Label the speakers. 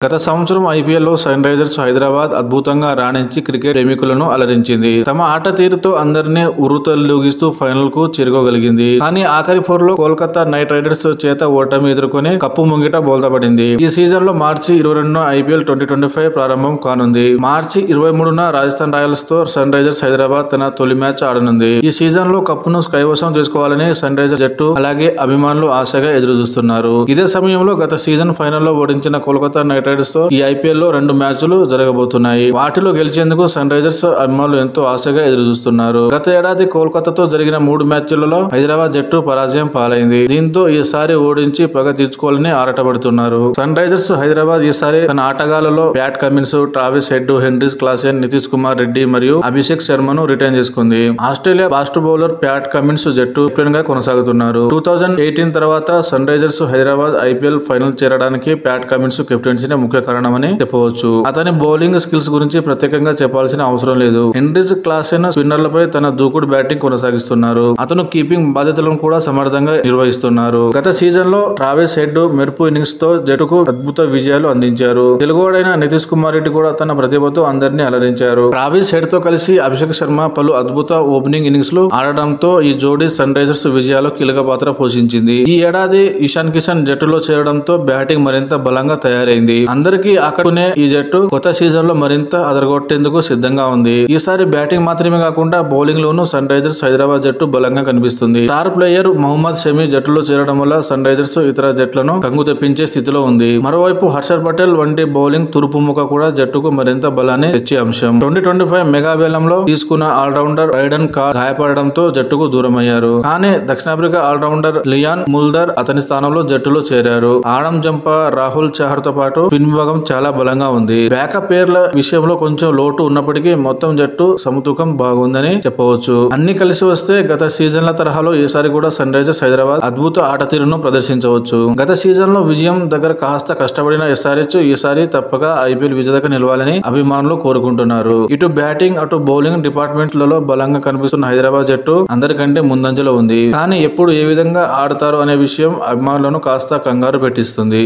Speaker 1: గత సంవత్సరం ఐపీఎల్లో సన్ రైజర్స్ హైదరాబాద్ అద్భుతంగా రాణించి క్రికెట్ ప్రేమికులను అలరించింది. తమ ఆట తీరుతో అందరినీ ఉర్రూతలూగిస్తూ ఫైనల్ కు చేరుకోగలిగింది. కానీ ఆఖరి పోరులో కోల్కతా నైట్ రైడర్స్ చేత ఓటమి ఎదుర్కొని కప్పు ముంగిట బోల్తాపడింది. ఈ సీజన్ లో మార్చి 22న ఐపీఎల్ 2025 ప్రారంభం కానుంది. మార్చి 23న రాజస్థాన్ రాయల్స్ తో సన్ రైజర్స్ హైదరాబాద్ తన తొలి మ్యాచ్ ఆడనుంది. ఈ సీజన్ లో కప్పును కైవసం చేసుకోవాలని సన్ రైజర్స్ జట్టు అలాగే అభిమానులు ఆశగా ఎదురుచూస్తున్నారు. ఇదే సమయంలో గత సీజన్ ఫైనల్లో ఓడించిన కోల్కతా నైట్ రైడర్స్ తో ఈ ఐపీఎల్ లో 2 మ్యాచ్లు జరగబోతున్నాయి. వాటిలో గెలిచేందుకు సన్ రైజర్స్ అభిమానులు ఎంతో ఆశగా ఎదురుచూస్తున్నారు. గత ఏడాది కోల్కతాతో జరిగిన 3 మ్యాచ్లలో హైదరాబాద్ జట్టు పరాజయం పాలైంది. దీంతో ఈసారి ఓడించి పగ తీర్చుకోవాలని ఆరాటపడుతున్నారు. సన్ రైజర్స్ హైదరాబాద్ ఈసారి తన ఆటగాళ్లలో Pat Cummins, Travis Head, Henry Klaasen, Nitish Kumar Reddy మరియు అభిషేక్ శర్మను రిటైన్ చేసుకుంది. Australia fast bowler Pat Cummins జట్టు కెప్టెన్ గా కొనసాగుతున్నారు. 2018 తర్వాత sun risers Hyderabad IPL final చేరడానికి ప్యాట్ కమిన్స్ కెప్టెన్సీ ముఖ్య కారణమని చెప్పవచ్చు. అతని బౌలింగ్ స్కిల్స్ గురించి ప్రత్యేకంగా చెప్పాల్సిన అవసరం లేదు. హెన్రీ క్లాసెన్ స్పిన్నర్లపై తన దూకుడు బ్యాటింగ్ కొనసాగిస్తున్నారు. అతను కీపింగ్ బాధ్యతలను కూడా సమర్థంగా నిర్వహిస్తున్నారు. గత సీజన్ లో ట్రావిస్ హెడ్ మెరుపు ఇన్నింగ్స్ తో జట్టుకు అద్భుత విజయాలు అందించారు. తెలుగువాడైన నితీష్ కుమార్ రెడ్డి కూడా తన ప్రతిభతో అందరినీ అలరించారు. ట్రావిస్ హెడ్ తో కలిసి అభిషేక్ శర్మ పలు అద్భుత ఓపెనింగ్ ఇన్నింగ్స్ లు ఆడడంతో ఈ జోడీ సన్ రైజర్స్ విజయాల్లో కీలక పాత్ర పోషించింది. ఈ ఏడాది ఇషాన్ కిషన్ జట్టులో చేరడంతో బ్యాటింగ్ మరింత బలంగా తయారైంది. అందరికీ ఆకట్టుకునే ఈ జట్టు కొత్త సీజన్ లో మరింత అదరగొట్టేందుకు సిద్ధంగా ఉంది. ఈసారి బ్యాటింగ్ మాత్రమే కాకుండా బౌలింగ్ లోనూ సన్ రైజర్స్ హైదరాబాద్ జట్టు బలంగా కనిపిస్తుంది. స్టార్ ప్లేయర్ మహమ్మద్ షమి జట్టులో చేరడం వల్ల సన్ రైజర్స్ ఇతర జట్లను కంగు తెప్పించే స్థితిలో ఉంది. మరోవైపు హర్షర్ పటేల్ వంటి బౌలింగ్ తురుపుముఖ కూడా జట్టుకు మరింత బలాన్ని తెచ్చే అంశం. 2025 మెగా వేలంలో తీసుకున్న ఆల్రౌండర్ ఐడెన్ కార్ గాయపడడంతో జట్టుకు దూరమయ్యారు. కానీ దక్షిణాఫ్రికా ఆల్రౌండర్ లియాన్ ముల్దర్ అతని స్థానంలో జట్టులో చేరారు. ఆడమ్ జంపా, రాహుల్ చహర్ తో పాటు విభాగం చాలా బలంగా ఉంది. బ్యాకప్ పేర్ల విషయంలో కొంచెం లోటు ఉన్నప్పటికీ మొత్తం జట్టు సమతూకం బాగుందని చెప్పవచ్చు. అన్ని కలిసి వస్తే గత సీజన్ల తరహాలో ఈసారి కూడా సన్ రైజర్స్ హైదరాబాద్ అద్భుత ఆట తీరును ప్రదర్శించవచ్చు. గత సీజన్ లో విజయం దగ్గర కాస్త కష్టపడిన ఎస్ఆర్హెచ్ ఈసారి తప్పక ఐపీఎల్ విజేతగా నిలవాలని అభిమానులు కోరుకుంటున్నారు. ఇటు బ్యాటింగ్ అటు బౌలింగ్ డిపార్ట్మెంట్ లలో బలంగా కనిపిస్తున్న హైదరాబాద్ జట్టు అందరికంటే ముందంజలో ఉంది. కానీ ఎప్పుడు ఏ విధంగా ఆడతారు అనే విషయం అభిమానులను కాస్త కంగారు పెట్టిస్తుంది.